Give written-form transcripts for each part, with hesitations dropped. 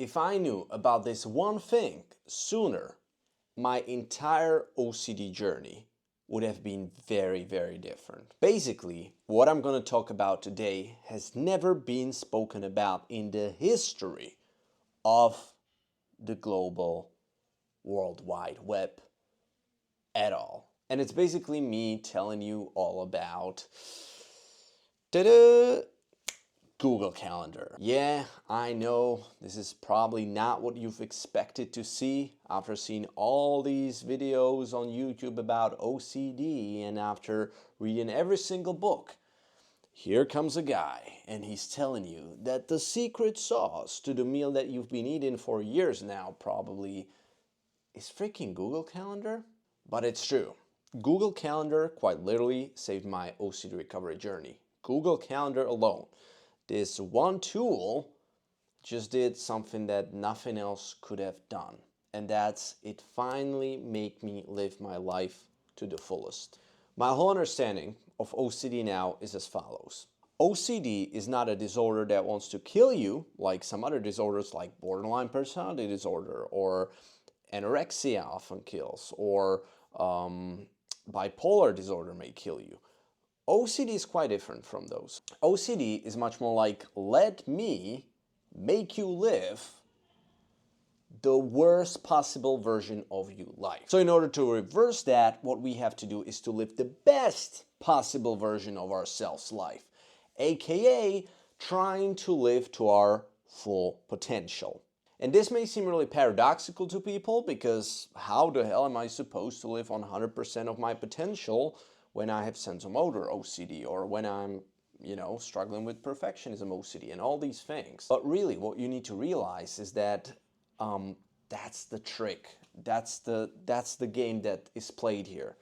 If I knew about this one thing sooner, my entire OCD journey would have been very, very different. Basically, what I'm going to talk about today has never been spoken about in the history of the global World Wide Web at all. And it's basically me telling you all about Google Calendar. Yeah, I know this is probably not what you've expected to see after seeing all these videos on YouTube about OCD and after reading every single book. Here comes a guy and he's telling you that the secret sauce to the meal that you've been eating for years now probably is freaking Google Calendar. But it's true. Google Calendar quite literally saved my OCD recovery journey. Google Calendar alone. This one tool just did something that nothing else could have done. And that's it finally made me live my life to the fullest. My whole understanding of OCD now is as follows. OCD is not a disorder that wants to kill you like some other disorders like borderline personality disorder or anorexia often kills or bipolar disorder may kill you. OCD is quite different from those. OCD is much more like, let me make you live the worst possible version of your life. So in order to reverse that, what we have to do is to live the best possible version of ourselves life, aka trying to live to our full potential. And this may seem really paradoxical to people because how the hell am I supposed to live on 100% of my potential when I have sensomotor OCD or when I'm, struggling with perfectionism OCD and all these things. But really what you need to realize is that that's the trick. That's the game that is played here.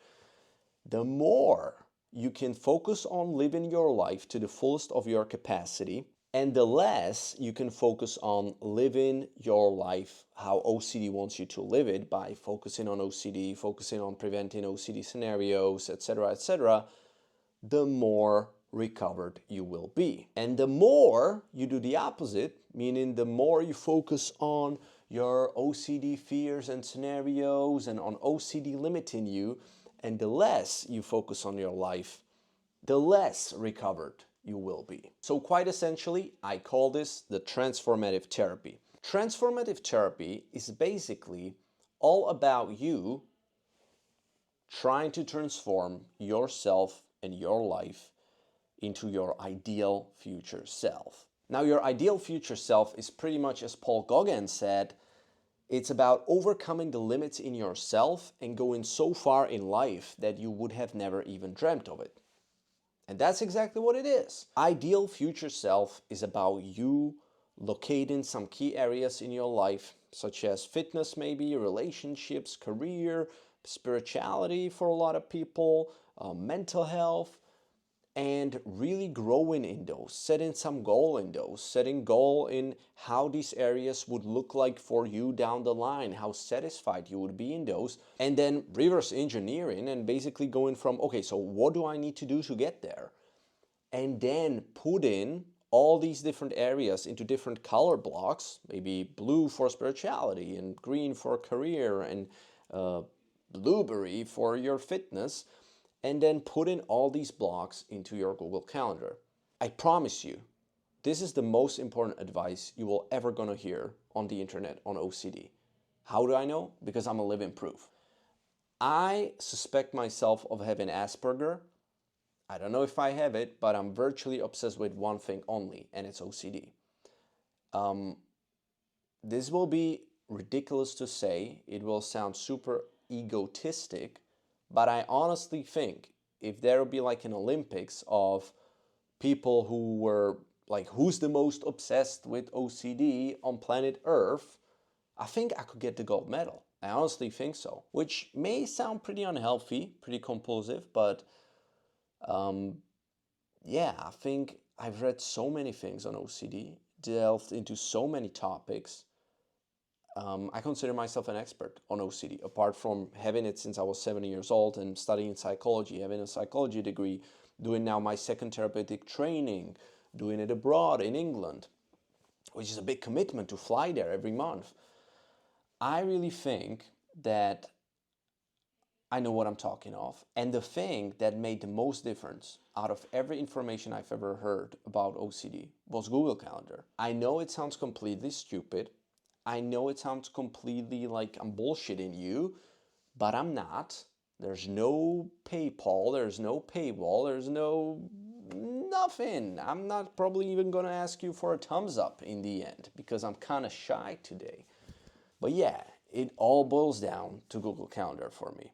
The more you can focus on living your life to the fullest of your capacity, and the less you can focus on living your life how OCD wants you to live it by focusing on OCD, focusing on preventing OCD scenarios, etc., the more recovered you will be. And the more you do the opposite, meaning the more you focus on your OCD fears and scenarios and on OCD limiting you, and the less you focus on your life, the less recovered you will be. So quite essentially, I call this the transformative therapy. Transformative therapy is basically all about you trying to transform yourself and your life into your ideal future self. Now, your ideal future self is pretty much, as Paul Gauguin said, it's about overcoming the limits in yourself and going so far in life that you would have never even dreamt of it. And that's exactly what it is. Ideal future self is about you locating some key areas in your life, such as fitness maybe, relationships, career, spirituality for a lot of people, mental health, and really growing in those, setting some goal in those, setting goal in how these areas would look like for you down the line, how satisfied you would be in those, and then reverse engineering and basically going from, okay, so what do I need to do to get there? And then put in all these different areas into different color blocks, maybe blue for spirituality and green for career and blueberry for your fitness, and then put in all these blocks into your Google Calendar. I promise you, this is the most important advice you will ever gonna hear on the internet on OCD. How do I know? Because I'm a living proof. I suspect myself of having Asperger. I don't know if I have it, but I'm virtually obsessed with one thing only, and it's OCD. This will be ridiculous to say. It will sound super egotistic, but I honestly think if there would be like an Olympics of people who were like, who's the most obsessed with OCD on planet Earth, I think I could get the gold medal. I honestly think so, which may sound pretty unhealthy, pretty compulsive, but yeah, I think I've read so many things on OCD, delved into so many topics. I consider myself an expert on OCD, apart from having it since I was 7 years old and studying psychology, having a psychology degree, doing now my second therapeutic training, doing it abroad in England. which is a big commitment to fly there every month. I really think that I know what I'm talking of. And the thing that made the most difference out of every information I've ever heard about OCD was Google Calendar. I know it sounds completely stupid. I know it sounds completely like I'm bullshitting you, but I'm not. There's no PayPal, there's no paywall, there's no nothing. I'm not probably even gonna ask you for a thumbs up in the end because I'm kind of shy today. But yeah, it all boils down to Google Calendar for me.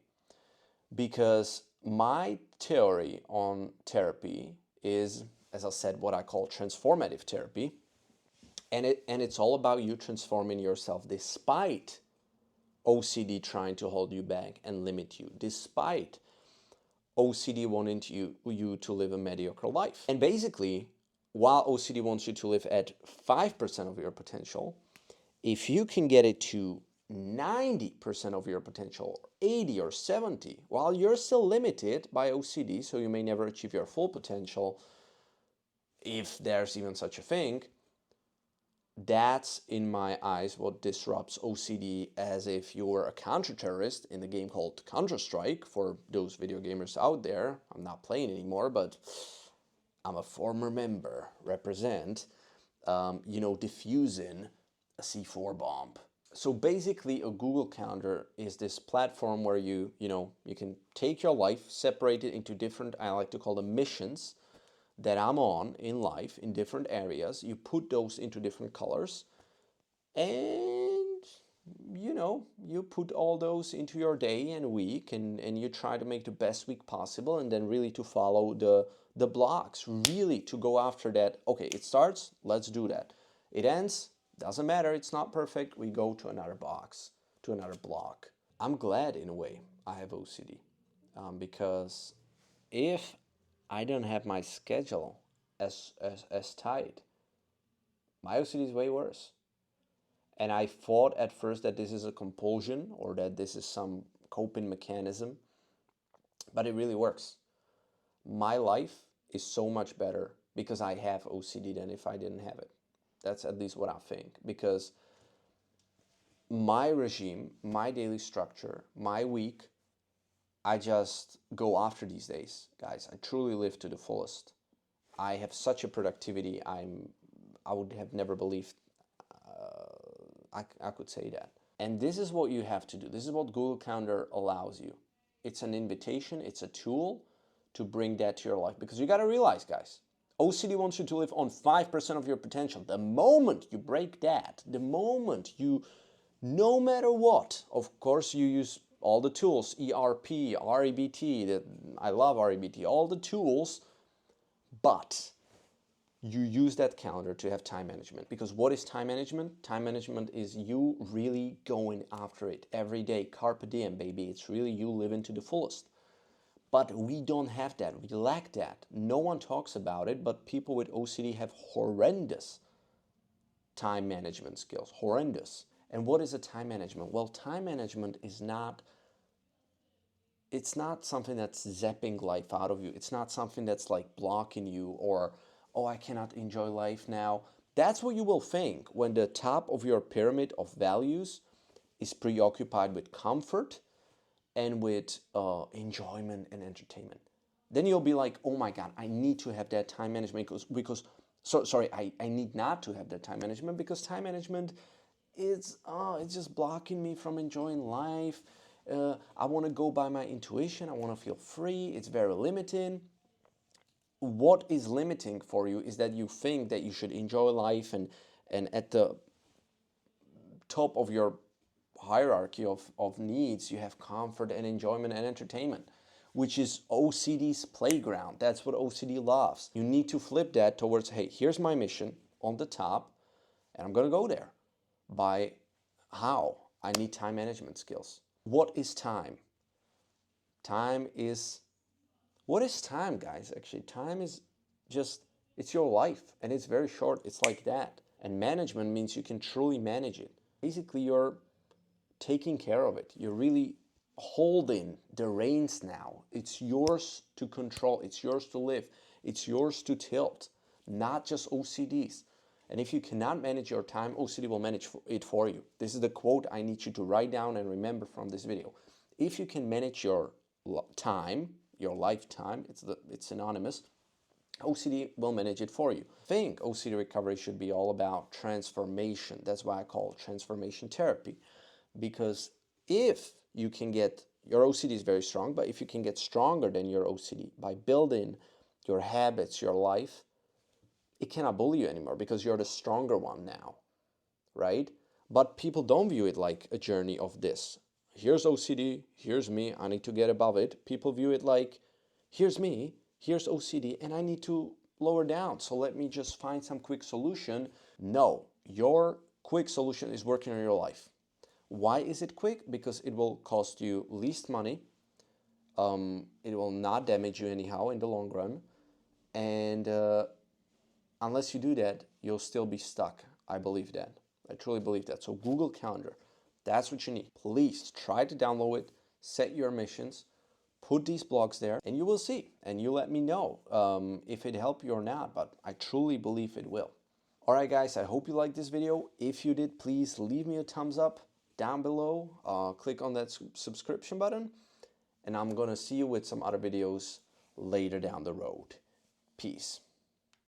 Because my theory on therapy is, as I said, what I call transformative therapy. And it's all about you transforming yourself despite OCD trying to hold you back and limit you, despite OCD wanting you to live a mediocre life. And basically, while OCD wants you to live at 5% of your potential, if you can get it to 90% of your potential, 80 or 70, while you're still limited by OCD, so you may never achieve your full potential, if there's even such a thing, that's, in my eyes, what disrupts OCD, as if you were a counter-terrorist in the game called Counter-Strike. For those video gamers out there, I'm not playing anymore, but I'm a former member, represent, diffusing a C4 bomb. So basically, a Google Calendar is this platform where you can take your life, separate it into different, I like to call them missions, that I'm on in life in different areas. You put those into different colors, and you put all those into your day and week, and you try to make the best week possible, and then really to follow the blocks, really to go after that. Okay, it starts, let's do that. It ends, doesn't matter, it's not perfect, we go to another box, to another block. I'm glad, in a way, I have OCD, because if I don't have my schedule as tight, my OCD is way worse. And I thought at first that this is a compulsion or that this is some coping mechanism, but it really works. My life is so much better because I have OCD than if I didn't have it. That's at least what I think. Because my regime, my daily structure, my week, I just go after these days, guys. I truly live to the fullest. I have such a productivity. I would have never believed I could say that. And this is what you have to do. This is what Google Calendar allows you. It's an invitation, it's a tool to bring that to your life. Because you got to realize, guys, OCD wants you to live on 5% of your potential. The moment you break that, the moment you, no matter what, of course you use all the tools, ERP, REBT, I love REBT, all the tools, but you use that calendar to have time management. Because what is time management? Time management is you really going after it every day. Carpe diem, baby. It's really you living to the fullest. But we don't have that. We lack that. No one talks about it, but people with OCD have horrendous time management skills. Horrendous. And what is a time management? Well, time management is not, it's not something that's zapping life out of you. It's not something that's like blocking you or, oh, I cannot enjoy life now. That's what you will think when the top of your pyramid of values is preoccupied with comfort and with enjoyment and entertainment. Then you'll be like, oh my God, I need to have that time management I need not to have that time management because time management is, it's just blocking me from enjoying life. I want to go by my intuition. I want to feel free. It's very limiting. What is limiting for you is that you think that you should enjoy life and at the top of your hierarchy of needs, you have comfort and enjoyment and entertainment, which is OCD's playground. That's what OCD loves. You need to flip that towards, hey, here's my mission on the top, and I'm going to go there. By how? I need time management skills. What is time? What is time, guys? Actually, time is just, it's your life, and it's very short. It's like that. And management means you can truly manage it. Basically, you're taking care of it. You're really holding the reins now. It's yours to control. It's yours to live. It's yours to tilt, not just OCDs. And if you cannot manage your time, OCD will manage it for you. This is the quote I need you to write down and remember from this video. If you can manage your time, your lifetime, it's synonymous, OCD will manage it for you. I think OCD recovery should be all about transformation. That's why I call it transformation therapy. Because if you can get, your OCD is very strong, but if you can get stronger than your OCD by building your habits, your life, it cannot bully you anymore because you're the stronger one now, right? But people don't view it like a journey of this. Here's OCD, here's me, I need to get above it. People view it like, here's me, here's OCD, and I need to lower down. So let me just find some quick solution. No, your quick solution is working on your life. Why is it quick? Because it will cost you least money. It will not damage you anyhow in the long run. And unless you do that, you'll still be stuck. I believe that. I truly believe that. So Google Calendar, that's what you need. Please try to download it, set your missions, put these blogs there, and you will see. And you let me know if it helped you or not, but I truly believe it will. All right, guys, I hope you liked this video. If you did, please leave me a thumbs up down below. Click on that subscription button, and I'm gonna see you with some other videos later down the road. Peace.